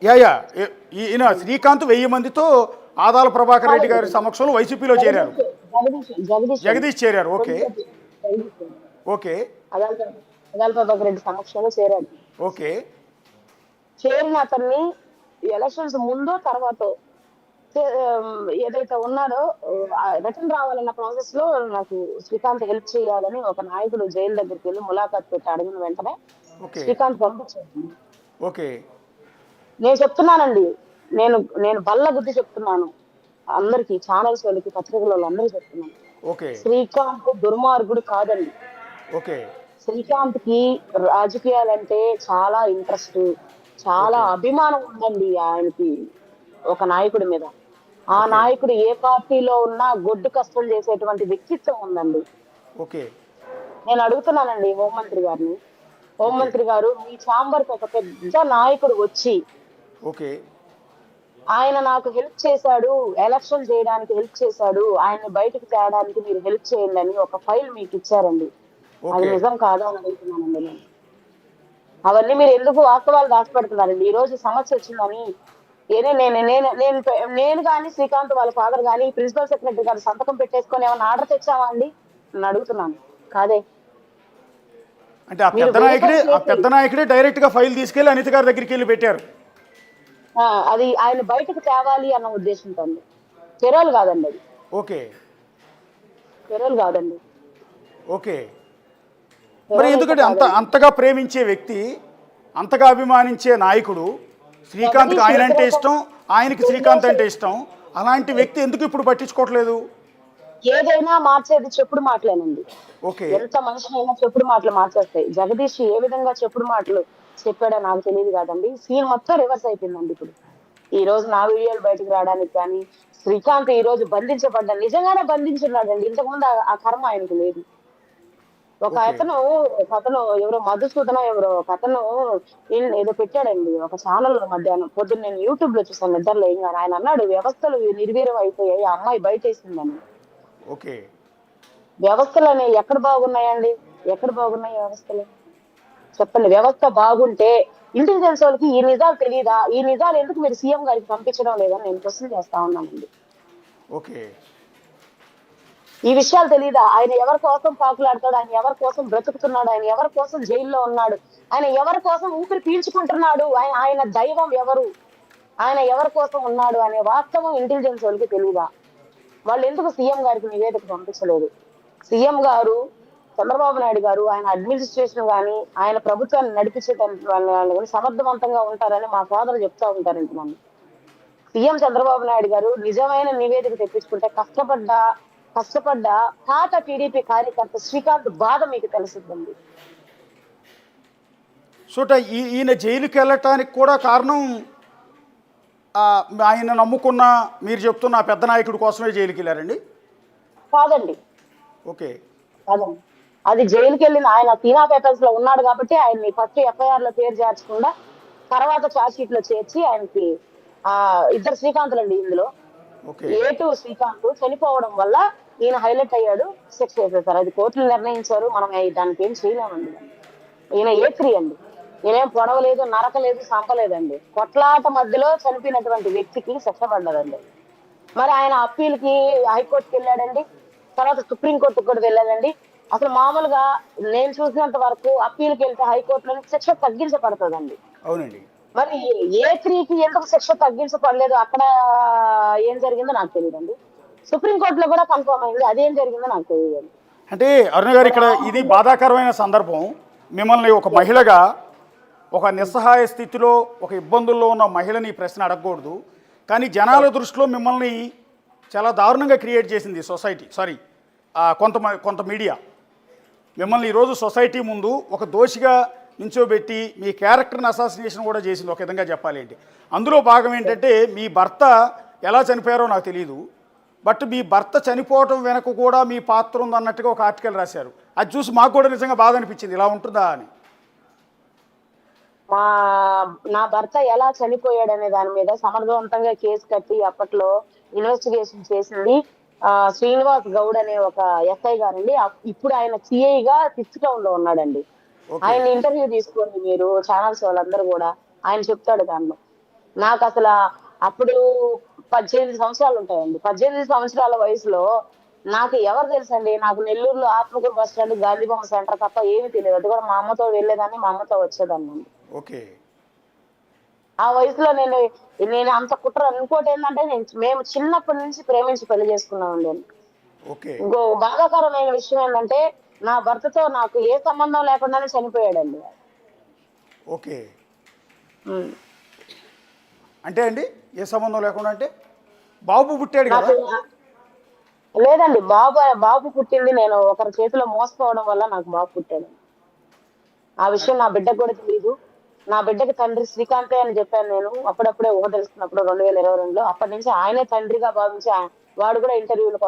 Yeah yeah ఈయన శ్రీకాంత్ 1000 మందితో ఆదాల ప్రభాకర్ రెడ్డి గారి సమక్షంలో వైసీపీలో చేరారు. జగదీష్ చేరారు. ఓకే. ఓకే. ఆదాల ప్రభాకర్ రెడ్డి సమక్షంలో చేరాడు. ఓకే. చేరిన అతన్ని ఎలక్షన్స్ ముందు తర్వాత ఏదైతే ఉన్నాడో రిటర్న్ రావాలన్న ప్రాసెస్ లో నాకు శ్రీకాంత్ హెల్ప్ చేయాలని ఒక నాయకుడు జైలు దగ్గరికి వెళ్ళి ములాఖాత్ పెట్టి అడిగిన వెంటనే శ్రీకాంత్ పంపించాడు. ఓకే. నేను చెప్తున్నానండి, నేను నేను బల్ల బుద్ధి చెప్తున్నాను అందరికి, ఛానల్స్ వాళ్ళకి, పత్రికల అందరూ చెప్తున్నాను. శ్రీకాంత్ దుర్మార్గుడు కాదండి. ఓకే. శ్రీకాంత్ కి రాజకీయాలంటే చాలా ఇంట్రెస్ట్, చాలా అభిమానం ఉందండి ఆయనకి ఒక నాయకుడి మీద. ఆ నాయకుడు ఏ పార్టీలో ఉన్నా గొడ్డు కష్టం చేసేటువంటి వ్యక్తిత్వం ఉందండి. నేను అడుగుతున్నానండి హోంమంత్రి గారు, మీ ఛాంబర్ కి ఒక పెద్ద నాయకుడు వచ్చి ఆయన నాకు హెల్ప్ చేశాడు, ఎలక్షన్ చేయడానికి హెల్ప్ చేశాడు, ఆయన బయటకు తేడానికి మీరు హెల్ప్ చేయండి అని ఒక ఫైల్ మీకు ఇచ్చారండి. అది నిజం కాదా అని అడుగుతున్నానండి నేను. అవన్నీ మీరు ఎందుకు వాస్తవాలు దాచిపెడుతున్నారండి? ఈ రోజు సమస్య వచ్చిందని నేను కానీ శ్రీకాంత్ వాళ్ళ ఫాదర్ కానీ ప్రిన్సిపల్ సెక్రటరీ గారు సంతకం పెట్టేసుకొని ఏమైనా ఆర్డర్ తెచ్చావా అండి అని అడుగుతున్నాను. కాదే. అంటే ఆ పెద్ద నాయకుడే డైరెక్ట్ గా ఫైల్ తీసుకెళ్లి అనిత గారి దగ్గరికి వెళ్ళి పెట్టారు. అది ఆయన బయటకు తేవాలి అన్న ఉద్దేశంతో. చెరోలు కాదండి అది. చెరోలు కాదండి. ఓకే. మరి ఎందుకంటే అంతగా ప్రేమించే వ్యక్తి, అంతగా అభిమానించే నాయకుడు శ్రీకాంత్, ఆయన అంటే ఇష్టం, ఆయనకి శ్రీకాంత్ అంటే ఇష్టం, అలాంటి వ్యక్తి ఎందుకు ఇప్పుడు పట్టించుకోవట్లేదు? ఏదైనా మార్చేది చెప్పుడు మాటలేనండి. ఎంత మనిషినైనా చెప్పుడు మాటలు మార్చేస్తాయి. జగదీష్ ఏ విధంగా చెప్పుడు మాటలు చెప్పాడో నాకు తెలియదు కాదండి. సీన్ మొత్తం రివర్స్ అయిపోయిందండి. ఇప్పుడు ఈ రోజు నా వీడియోలు బయటకు రావడానికి కానీ, శ్రీకాంత్ ఈ రోజు బంధించబడ్డా నిజంగానే బంధించున్నాడండి. ఇంతకుముందు ఆ కర్మ ఆయనకు లేదు. ఒక అతను ఎవరో మధుసూదనం ఒక అతను ఏదో పెట్టాడండి ఒక ఛానల్ మధ్యాహ్నం పొద్దున్న. నేను యూట్యూబ్ లో చూసాను నిద్రలో ఏం కానీ. ఆయన అన్నాడు వ్యవస్థలు నిర్వీర్యం అయిపోయాయి, ఆ అమ్మాయి బయటేసిందని. వ్యవస్థలు అనేవి ఎక్కడ బాగున్నాయండి? ఎక్కడ బాగున్నాయి వ్యవస్థలు చెప్పండి. వ్యవస్థ బాగుంటే ఇంటెలిజెన్స్ వాళ్ళకి ఈ నిజాలు తెలియదా? ఈ నిజాలు ఎందుకు మీరు సీఎం గారికి పంపించడం లేదని నేను క్వశ్చన్ చేస్తా ఉన్నానండి. ఈ విషయాలు తెలీదా? ఆయన ఎవరి కోసం పాకులాడతాడు, ఆయన ఎవరి కోసం బ్రతుకుతున్నాడు, ఆయన ఎవరి కోసం జైల్లో ఉన్నాడు, ఆయన ఎవరి కోసం ఊపిరి పీల్చుకుంటున్నాడు, ఆయన దైవం ఎవరు, ఆయన ఎవరి కోసం ఉన్నాడు అనే వాస్తవం ఇంటెలిజెన్స్ వాళ్ళకి తెలీదా? వాళ్ళు ఎందుకు సీఎం గారికి నివేదిక పంపించలేదు? సీఎం గారు చంద్రబాబు నాయుడు గారు ఆయన అడ్మినిస్ట్రేషన్ కానీ ఆయన ప్రభుత్వాన్ని నడిపించేటువంటి వాళ్ళు కానీ సమర్థవంతంగా ఉంటారని మా ఫాదర్ చెప్తా ఉంటారండి. నన్ను సీఎం చంద్రబాబు నాయుడు గారు నిజమైన నివేదిక తెప్పించుకుంటే కష్టపడ్డ పాత టీడీపీ కార్యకర్త శ్రీకాంత్ బాధ మీకు తెలుసుద్దండి. ఈయన జైలుకి వెళ్ళటానికి కూడా కారణం ఆయన నమ్ముకున్న, మీరు చెప్తున్న పెద్ద నాయకుడి కోసమే జైలుకి వెళ్ళారండి? కాదండి. కాదండి, అది జైలుకి వెళ్ళిన ఆయన తీనా పేపర్స్ లో ఉన్నాడు కాబట్టి ఆయన్ని ఫస్ట్ ఎఫ్ఐఆర్ లో పేరు చేర్చకుండా తర్వాత ఛార్జ్ షీట్ లో చేర్చి ఆయనకి ఇద్దరు శ్రీకాంతులండి ఇందులో. A2 శ్రీకాంత్ చనిపోవడం వల్ల ఈయన హైలైట్ అయ్యాడు, శిక్ష చేసేసారు. అది కోర్టులు నిర్ణయించారు, మనం దానికి ఏం చేయలేమండి. ఈయన A3 అండి. ఈయనేం పొడవలేదు, నరకలేదు, సంపలేదండి. కొట్లాట మధ్యలో చనిపోయినటువంటి వ్యక్తికి శిక్ష పడ్డదండి. మరి ఆయన అప్పీల్ కి హైకోర్టుకి వెళ్ళాడండి, తర్వాత సుప్రీంకోర్టుకి కూడా వెళ్ళాడండి. అసలు మామూలుగా నేను చూసినంత వరకు అప్పీల్కి వెళ్తే హైకోర్టులో శిక్ష తగ్గించబడుతుందండి. అవునండి. మరి A3కి ఎందుకు శిక్ష తగ్గించబడలేదు? అక్కడ ఏం జరిగిందో నాకు తెలియదండి. సుప్రీంకోర్టులో కూడా కన్ఫర్మ్ అయింది, అదేం జరిగిందో నాకు తెలియదు. అంటే అరుణ గారు, ఇక్కడ ఇది బాధాకరమైన సందర్భం. మిమ్మల్ని ఒక మహిళగా, ఒక నిస్సహాయ స్థితిలో, ఒక ఇబ్బందుల్లో ఉన్న మహిళని ప్రశ్న అడగకూడదు, కానీ జనాల దృష్టిలో మిమ్మల్ని చాలా దారుణంగా క్రియేట్ చేసింది సొసైటీ, కొంత మీడియా. మిమ్మల్ని ఈరోజు సొసైటీ ముందు ఒక దోషిగా నించోబెట్టి మీ క్యారెక్టర్ని అసాసినేషన్ కూడా చేసింది, ఒక విధంగా చెప్పాలి అంటే. అందులో భాగం ఏంటంటే, మీ భర్త ఎలా చనిపోయారో నాకు తెలియదు, బట్ మీ భర్త చనిపోవటం వెనక కూడా మీ పాత్ర ఉందన్నట్టుగా ఒక ఆర్టికల్ రాశారు. అది చూసి మాకు కూడా నిజంగా బాధ అనిపించింది, ఇలా ఉంటుందా అని. నా భర్త ఎలా చనిపోయాడనే దాని మీద సమర్థవంతంగా కేసు కట్టి అప్పట్లో ఇన్వెస్టిగేషన్ చేసింది శ్రీనివాస్ గౌడ్ అనే ఒక ఎస్ఐ గారండి. ఇప్పుడు ఆయన సిఐగా 6th టౌన్ లో ఉన్నాడండి. ఆయన ఇంటర్వ్యూ తీసుకోండి మీరు, ఛానల్స్ వాళ్ళందరూ కూడా, ఆయన చెప్తాడు దానిలో. నాకు అసలు అప్పుడు 18 సంవత్సరాలు ఉంటాయండి. 18 సంవత్సరాల వయసులో నాకు ఎవరు తెలుసండి? నాకు నెల్లూరులో Atmakur bus stand, Gandhibomma centre తప్ప ఏమీ తెలియదు. అది కూడా మా అమ్మతో వెళ్ళేదాన్ని, మా అమ్మతో వచ్చేదాన్నండి. ఓకే. ఆ వయసులో నేను అంత కుట్ర ఇంకోటి ఏంటంటే మేము చిన్నప్పటి నుంచి ప్రేమించి పెళ్లి చేసుకున్నామండి. ఓకే. ఇంకో బాధాకరమైన విషయం ఏంటంటే నా భర్తతో నాకు ఏ సంబంధం లేకుండానే చనిపోయాడండి. ఓకే. ఉమ్. అంటే అండి ఏ సంబంధం లేకుండా అంటే బాబు పుట్టాడు కదా? నాకు లేదండి, బాబు పుట్టింది నేను ఒకరి చేతిలో మోసపోవడం వల్ల నాకు బాబు పుట్టాడు. ఆ విషయం నా బిడ్డకు కూడా తెలియదు. నా బిడ్డకి తండ్రి శ్రీకాంతే అని చెప్పాను నేను. అప్పుడప్పుడే ఊహ తెలుస్తున్నప్పుడు 2022లో అప్పటి నుంచి ఆయనే తండ్రిగా భావించి వాడు కూడా ఇంటర్వ్యూలకు